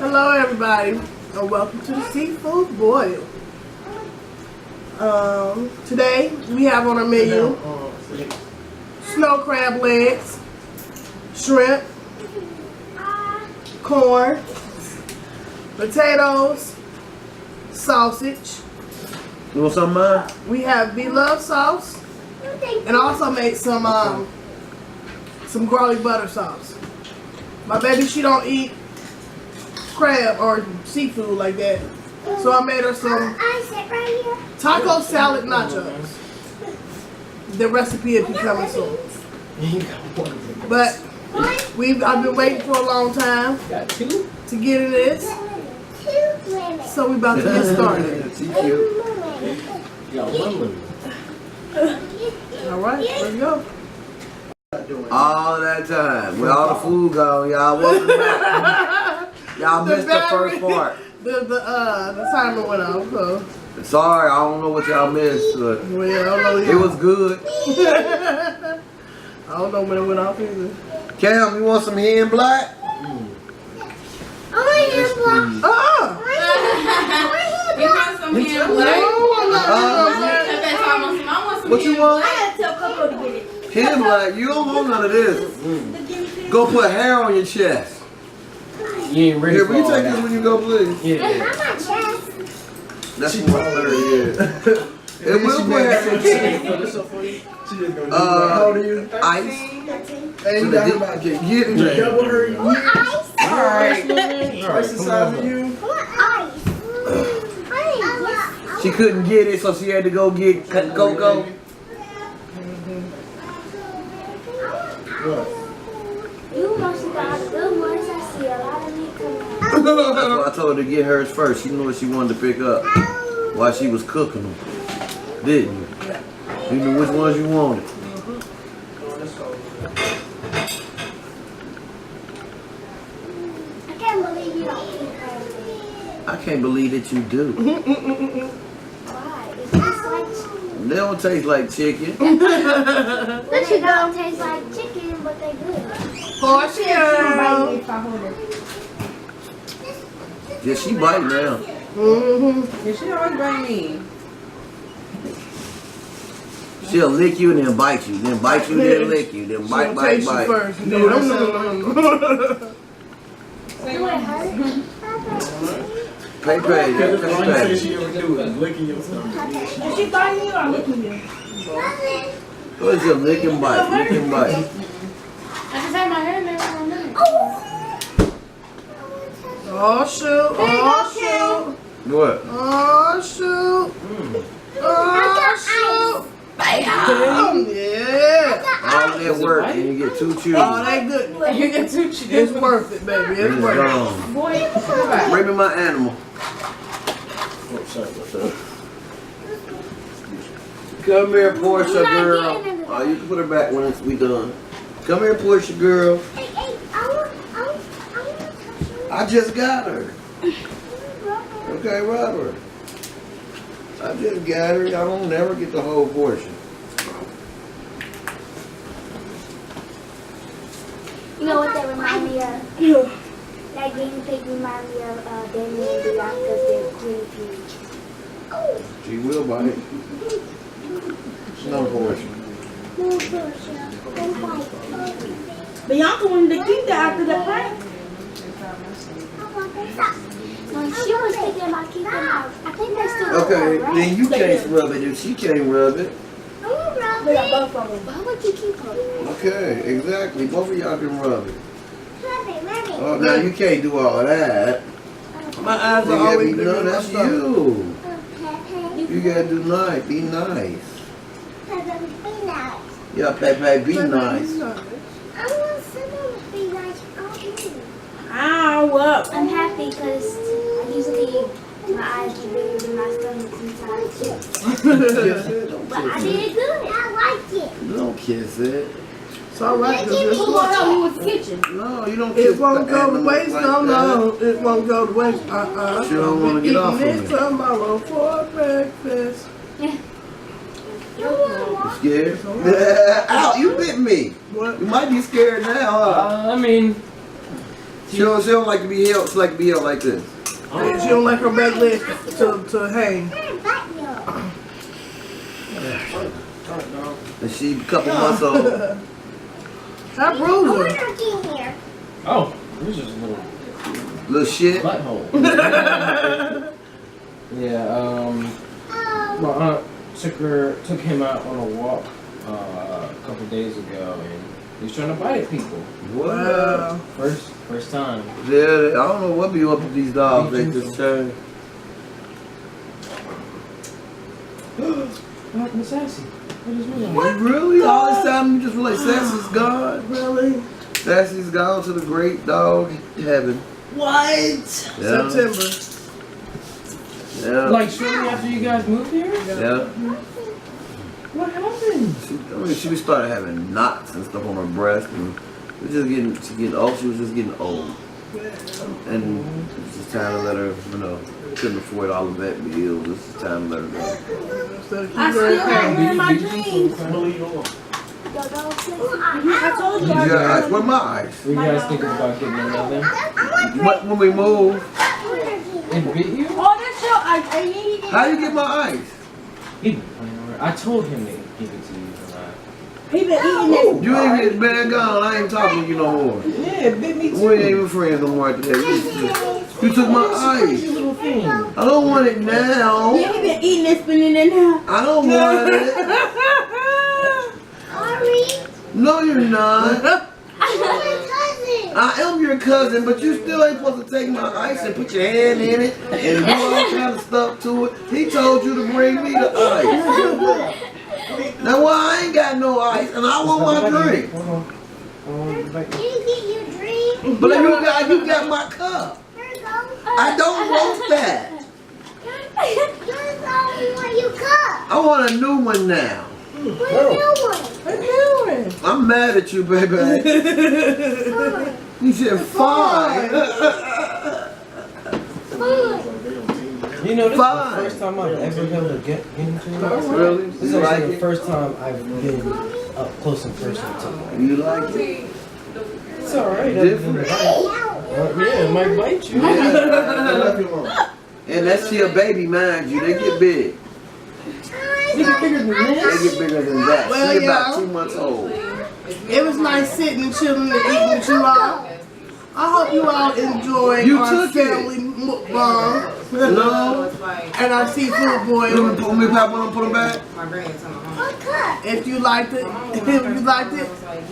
Hello everybody, and welcome to the Seafood Boil. Today we have on our menu snow crab legs, shrimp, corn, potatoes, sausage. You want some mine? We have Bloveslife sauce, and also make some garlic butter sauce. My baby, she don't eat crab or seafood like that, so I made her some taco salad nachos. The recipe will be coming soon. But I've been waiting for a long time to get in this, so we about to get started. All right, let's go. All that time, with all the food gone, y'all welcome back. Y'all missed the first part. The timer went off, so. Sorry, I don't know what y'all missed, but Well, yeah, I don't know it was good. I don't know when it went off either. Cam, you want some hen black? You want some hen black? What you want? I had to tell Coco to get it. Hen black? You don't want none of this. Go put hair on your chest. You ain't ready Here, for will you all take that. this when you go, please? Yeah. That's what her is. It will put hair on your chest. How old are you? Ice. Hey, you got about to get double her. Alright. Twice the size of you. She couldn't get it, so she had to go get Coco. You must have got good ones. I see a lot of me coming. That's why I told her to get hers first. She knew what she wanted to pick up while she was cooking them. Didn't you? You knew which ones you wanted. I can't believe you don't eat crab. I can't believe that you do. Why? It tastes like chicken. They don't taste like chicken. They don't taste like chicken, but they're good. Portion. Yeah, she bite now. Yeah, she always bring me. She'll lick you and then bite you. Then bite you, then lick you. Then bite, She'll bite, taste you bite. first. No, Do it hurt? Pay, All you say pay. she ever do is licking your stomach. Is she biting you or licking you? What is your lick and bite? Lick and bite. I just had my hair there for a minute. Oh shoot! Oh shoot! What? Oh shoot! Oh shoot! Bam! Yeah! All that work and you get two chews. Oh, that good. You get two chickens. It's worth it, baby. It's It's worth it. gone. Boy, Bring me my animal. Oh, sorry about that. Come here, Portia girl. Oh, you can put her back when we done. Come here, Portia girl. Hey, I want to touch you. I just got her. Okay, Robert. I just got her. I don't never get the whole portion. You know what that remind me of? That guinea pig remind me of Danny and Bianca's their guinea pig. She will bite. No portion. Bianca wanted to keep that after the prank. When she was thinking about keeping out, I think they still Okay, then you can't rub it if she can't rub it. Why would you keep her? Okay, exactly. Both of y'all can rub it. Oh, now you can't do all of that. My eyes You are gotta always be, bigger no, than my that's stomach. you. You gotta do nice. Be nice. Yeah, Pepe, be nice. Ow, up. I'm happy because usually my eyes are bigger than my stomach sometimes. Kiss it. Don't But I kiss it. did good. I liked it. Don't kiss it. It's alright, because it's Who gonna help me with the kitchen? No, you don't kiss it won't the go to animal waste, like no, that. no. It won't go to waste. She don't wanna get off of Eating me. this tomorrow for breakfast. You scared? Ow, you bit me. What? You might be scared now, huh? I mean, She don't like to be held. She like to be held like this. She don't like her back legs to hang. And she a couple months old. That bruiser. Oh, it was just a Little shit. butthole. Yeah, my aunt took him out on a walk a couple days ago, and he was trying to bite at people. Wow. First time. Yeah, I don't know what be up with these dogs. They just turn. What happened to Sassy? What is wrong? What? Really? All this time you just like Sassy's gone? Really? Sassy's gone to the great dog heaven. What? Yeah. September. Yeah. Like shortly after you guys moved here? Yeah. What happened? She started having knots and stuff on her breast, and it was just getting old. She was just getting old, and it's just time to let her, couldn't afford all of that bills. It's just time to let her go. I still have her in my dreams. I told you. Yeah, ice. Where my ice? Were you guys thinking about getting another? When we move, It bit you? Oh, that's your ice. how you get my ice? He been playing around. I told him to give it to you for that. He been eating this. You ain't get bad gone. I ain't talking to you no more. Yeah, it bit me We ain't even friends no more after that. You took my ice. Little thing. I don't want it now. Yeah, he been eating this, spinning it now. I don't want it. No, you're not. I am your cousin, but you still ain't supposed to take my ice and put your hand in it and do all kind of stuff to it. He told you to bring me the ice. Now, well, I ain't got no ice, and I want my drink. Hold on. But you got my cup. I don't want that. I want a new one now. I'm mad at you, baby. You said fine. You know, this Fine. is the first time I've ever been able to get into it. Really? This is You like actually the it? first time I've been up close and personal to one. You like it? It's alright. Different. Yeah, it might bite you. And that's your baby, mind you. They get big. You get bigger than They this. get bigger than that. Well, She about yeah. 2 months old. It was nice sitting and chilling and eating with you all. I hope you all enjoyed You our took it. family mukbang No. and our seafood You want boil. me to put them back? If you liked it,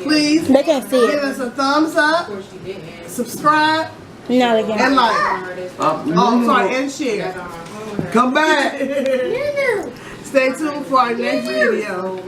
please They can't see give it. us a thumbs up, subscribe, No, they and can't. like. Oh, sorry, and share. Come back. Stay tuned for our next video.